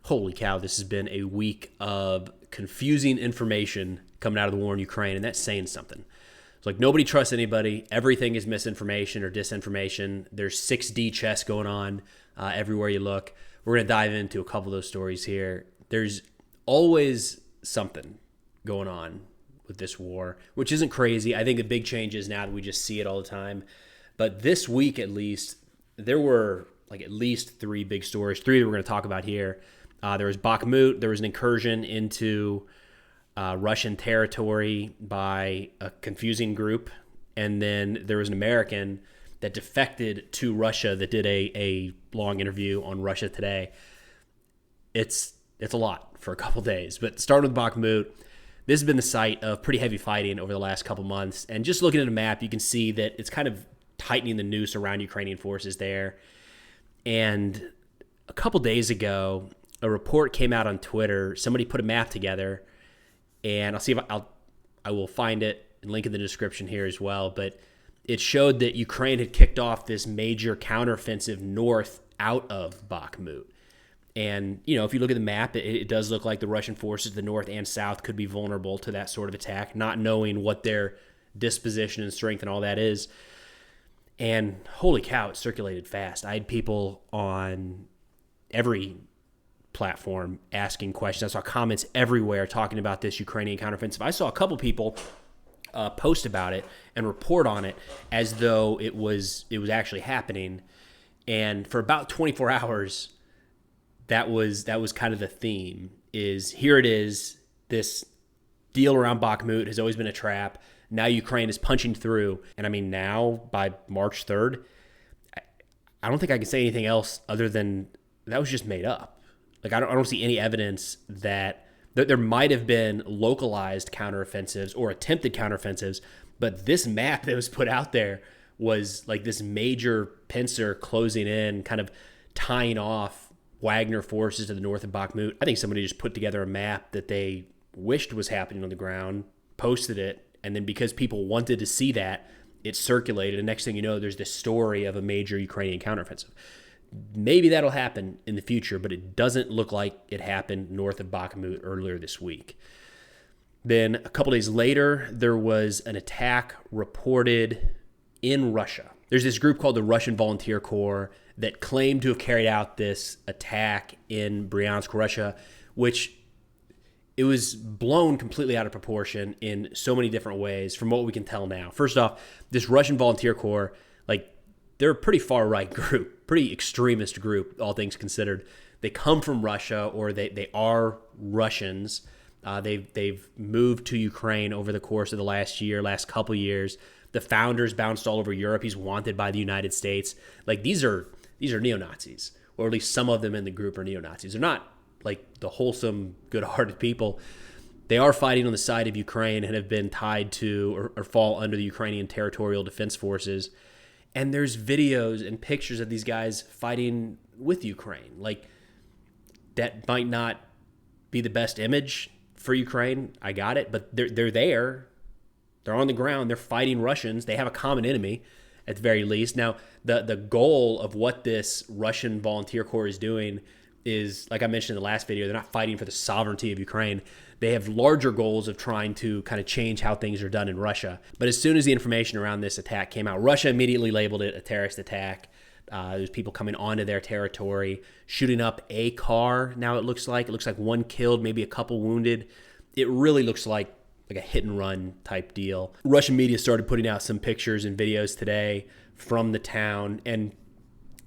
Holy cow, this has been a week of confusing information coming out of the war in Ukraine, and that's saying something. It's like nobody trusts anybody. Everything is misinformation or disinformation. There's 6D chess going on everywhere you look. We're going to dive into a couple of those stories here. There's always something going on with this war, which isn't crazy. I think the big change is now that we just see it all the time. But this week, at least, there were like at least three big stories, three that we're going to talk about here. There was Bakhmut. There was an incursion into Russian territory by a confusing group. And then there was an American that defected to Russia that did a long interview on Russia Today. It's a lot for a couple days. But starting with Bakhmut, this has been the site of pretty heavy fighting over the last couple months. And just looking at a map, you can see that it's kind of tightening the noose around Ukrainian forces there. And a couple days ago, a report came out on Twitter. Somebody put a map together, and I'll see if I will find it and link in the description here as well. But it showed that Ukraine had kicked off this major counteroffensive north out of Bakhmut. And, you know, if you look at the map, it does look like the Russian forces, the north and south, could be vulnerable to that sort of attack, not knowing what their disposition and strength and all that is. And holy cow, it circulated fast. I had people on every platform asking questions. I saw comments everywhere talking about this Ukrainian counteroffensive. I saw a couple people post about it and report on it as though it was actually happening. And for about 24 hours, that was kind of the theme. Is here it is. This deal around Bakhmut has always been a trap. Now Ukraine is punching through. And I mean, now by March 3rd, I don't think I can say anything else other than that was just made up. Like, I don't see any evidence that there might have been localized counteroffensives or attempted counteroffensives, but this map that was put out there was like this major pincer closing in, kind of tying off Wagner forces to the north of Bakhmut. I think somebody just put together a map that they wished was happening on the ground, posted it, and then because people wanted to see that, it circulated. And next thing you know, there's this story of a major Ukrainian counteroffensive. Maybe that'll happen in the future, but it doesn't look like it happened north of Bakhmut earlier this week. Then a couple days later, there was an attack reported in Russia. There's this group called the Russian Volunteer Corps that claimed to have carried out this attack in Bryansk, Russia, which it was blown completely out of proportion in so many different ways from what we can tell now. First off, this Russian Volunteer Corps, like, they're a pretty far-right group, pretty extremist group, all things considered. They come from Russia, or they are Russians. They've moved to Ukraine over the course of the last couple years. The founders bounced all over Europe. He's wanted by the United States. Like, these are neo-Nazis, or at least some of them in the group are neo-Nazis. They're not like the wholesome, good-hearted people. They are fighting on the side of Ukraine and have been tied to or fall under the Ukrainian Territorial Defense Forces. And there's videos and pictures of these guys fighting with Ukraine. Like, that might not be the best image for Ukraine. I got it. But they're there. They're on the ground. They're fighting Russians. They have a common enemy at the very least. Now, the goal of what this Russian Volunteer Corps is doing is, like I mentioned in the last video, they're not fighting for the sovereignty of Ukraine. They have larger goals of trying to kind of change how things are done in Russia. But as soon as the information around this attack came out, Russia immediately labeled it a terrorist attack. There's people coming onto their territory, shooting up a car. Now it looks like one killed, maybe a couple wounded. It really looks like a hit and run type deal. Russian media started putting out some pictures and videos today from the town, and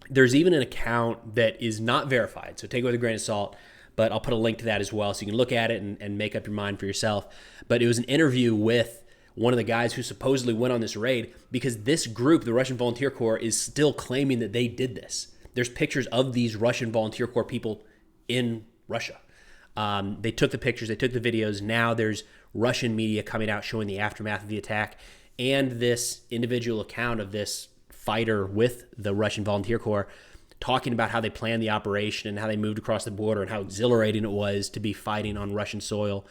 there's even an account that is not verified, so take it with a grain of salt, but I'll put a link to that as well so you can look at it and make up your mind for yourself. But it was an interview with one of the guys who supposedly went on this raid, because this group, the Russian Volunteer Corps, is still claiming that they did this. There's pictures of these Russian Volunteer Corps people in Russia. They took the pictures, they took the videos. Now there's Russian media coming out showing the aftermath of the attack, and this individual account of this fighter with the Russian Volunteer Corps talking about how they planned the operation and how they moved across the border and how exhilarating it was to be fighting on Russian soil.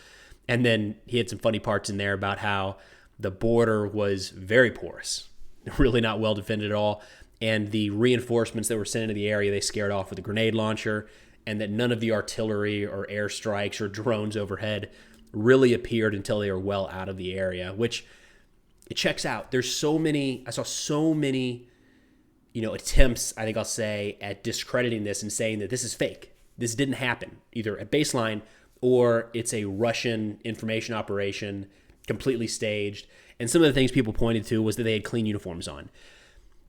And then he had some funny parts in there about how the border was very porous, really not well defended at all. And the reinforcements that were sent into the area, they scared off with a grenade launcher. and that none of the artillery or airstrikes or drones overhead really appeared until they were well out of the area, which it checks out. I saw so many, attempts, I think I'll say, at discrediting this and saying that this is fake. This didn't happen, either at baseline or it's a Russian information operation, completely staged. And some of the things people pointed to was that they had clean uniforms on.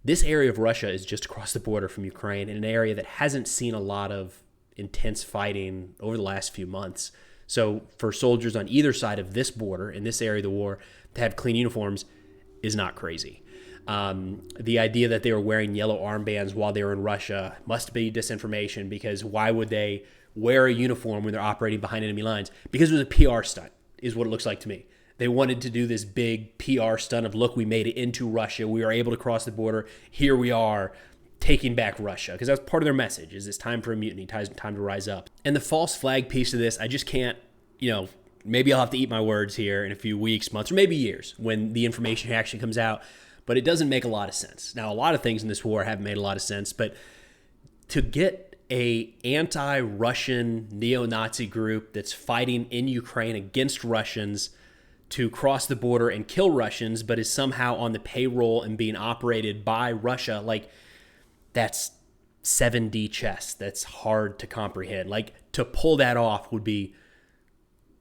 This area of Russia is just across the border from Ukraine, in an area that hasn't seen a lot of intense fighting over the last few months. So for soldiers on either side of this border, in this area of the war, to have clean uniforms is not crazy. The idea that they were wearing yellow armbands while they were in Russia must be disinformation, because why would they wear a uniform when they're operating behind enemy lines? Because it was a PR stunt, is what it looks like to me. They wanted to do this big PR stunt of, look, we made it into Russia. We were able to cross the border. Here we are, taking back Russia. Because that's part of their message, is it's time for a mutiny, time to rise up. And the false flag piece of this, I just can't, maybe I'll have to eat my words here in a few weeks, months, or maybe years when the information actually comes out. But it doesn't make a lot of sense. Now, a lot of things in this war haven't made a lot of sense, but to get a anti-Russian neo-Nazi group that's fighting in Ukraine against Russians to cross the border and kill Russians, but is somehow on the payroll and being operated by Russia, that's 7D chess. That's hard to comprehend. To pull that off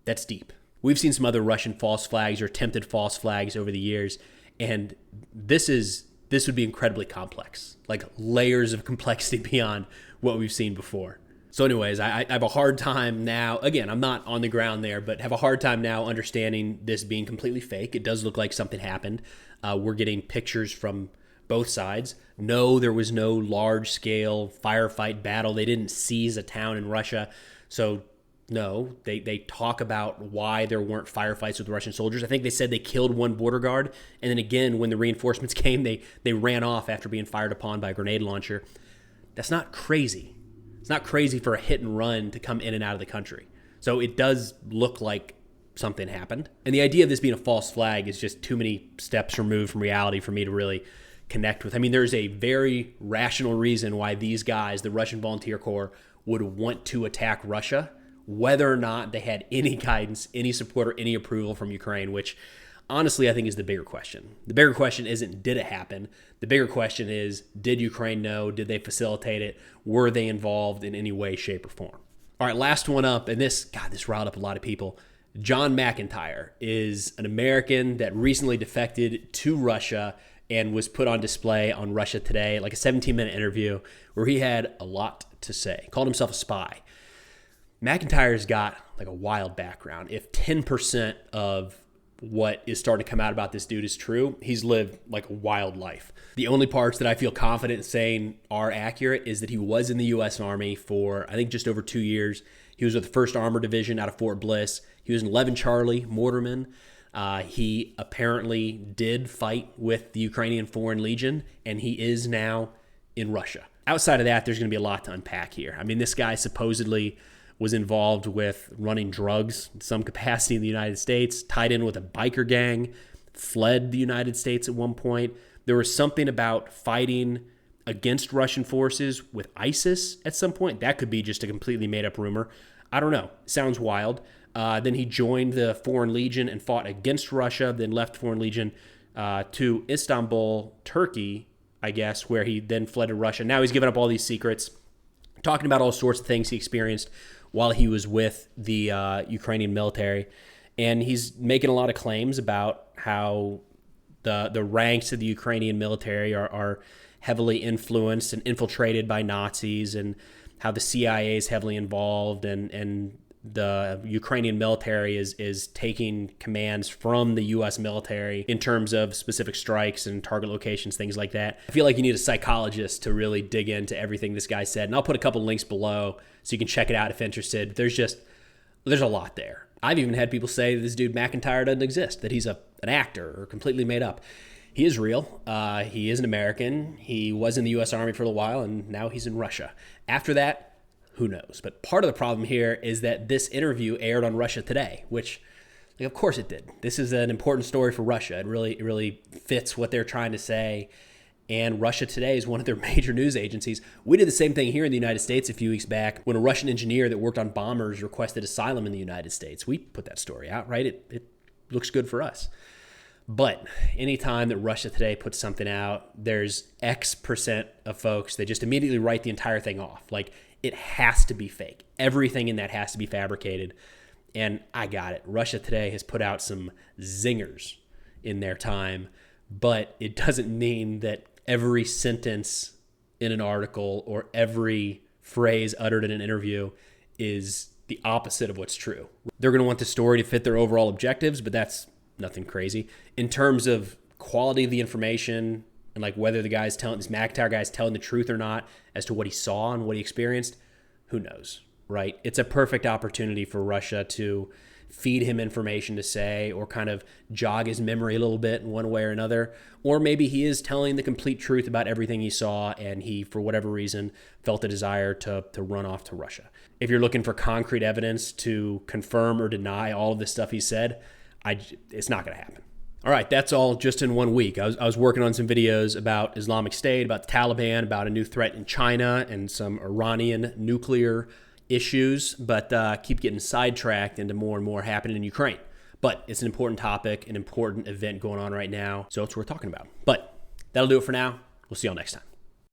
that's deep. We've seen some other Russian false flags or attempted false flags over the years, and this would be incredibly complex, layers of complexity beyond what we've seen before. So anyways, I have a hard time now, again, I'm not on the ground there, but have a hard time now understanding this being completely fake. It does look like something happened. We're getting pictures from both sides. No, there was no large-scale firefight battle. They didn't seize a town in Russia. So no, they talk about why there weren't firefights with Russian soldiers. I think they said they killed one border guard, and then again, when the reinforcements came, they ran off after being fired upon by a grenade launcher. That's not crazy. It's not crazy for a hit and run to come in and out of the country. So it does look like something happened. And the idea of this being a false flag is just too many steps removed from reality for me to really connect with. I mean, there's a very rational reason why these guys, the Russian Volunteer Corps, would want to attack Russia, whether or not they had any guidance, any support, or any approval from Ukraine, which honestly I think is the bigger question. The bigger question isn't, did it happen? The bigger question is, did Ukraine know? Did they facilitate it? Were they involved in any way, shape, or form? All right, last one up, and this riled up a lot of people. John McIntyre is an American that recently defected to Russia and was put on display on Russia Today, like a 17-minute interview where he had a lot to say. Called himself a spy. McIntyre's got a wild background. If 10% of what is starting to come out about this dude is true, he's lived a wild life. The only parts that I feel confident in saying are accurate is that he was in the U.S. Army for, I think, just over 2 years. He was with the 1st Armored Division out of Fort Bliss. He was an 11 Charlie Mortarman. He apparently did fight with the Ukrainian Foreign Legion, and he is now in Russia. Outside of that, there's going to be a lot to unpack here. I mean, this guy supposedly was involved with running drugs in some capacity in the United States, tied in with a biker gang, fled the United States at one point. There was something about fighting against Russian forces with ISIS at some point. That could be just a completely made-up rumor. I don't know. Sounds wild. Then he joined the Foreign Legion and fought against Russia, then left Foreign Legion to Istanbul, Turkey, I guess, where he then fled to Russia. Now he's given up all these secrets, talking about all sorts of things he experienced while he was with the Ukrainian military. And he's making a lot of claims about how the ranks of the Ukrainian military are heavily influenced and infiltrated by Nazis, and how the CIA is heavily involved, and the Ukrainian military is taking commands from the U.S. military in terms of specific strikes and target locations, things like that. I feel like you need a psychologist to really dig into everything this guy said, and I'll put a couple links below so you can check it out if interested. There's a lot there. I've even had people say that this dude McIntyre doesn't exist, that he's an actor or completely made up. He is real. He is an American. He was in the U.S. Army for a while, and now he's in Russia. After that, who knows? But part of the problem here is that this interview aired on Russia Today, which, of course it did. This is an important story for Russia. It really fits what they're trying to say. And Russia Today is one of their major news agencies. We did the same thing here in the United States a few weeks back when a Russian engineer that worked on bombers requested asylum in the United States. We put that story out, right? It looks good for us. But anytime that Russia Today puts something out, there's X% of folks that just immediately write the entire thing off. Like, it has to be fake. Everything in that has to be fabricated. And I got it. Russia Today has put out some zingers in their time, but it doesn't mean that every sentence in an article or every phrase uttered in an interview is the opposite of what's true. They're going to want the story to fit their overall objectives, but that's nothing crazy. In terms of quality of the information and like whether this McIntyre guy's telling the truth or not as to what he saw and what he experienced, who knows, right? It's a perfect opportunity for Russia to feed him information to say or kind of jog his memory a little bit in one way or another. Or maybe he is telling the complete truth about everything he saw and he, for whatever reason, felt a desire to run off to Russia. If you're looking for concrete evidence to confirm or deny all of this stuff he said, it's not going to happen. All right, that's all just in 1 week. I was working on some videos about Islamic State, about the Taliban, about a new threat in China, and some Iranian nuclear issues, but keep getting sidetracked into more and more happening in Ukraine. But it's an important topic, an important event going on right now, so it's worth talking about. But that'll do it for now. We'll see y'all next time.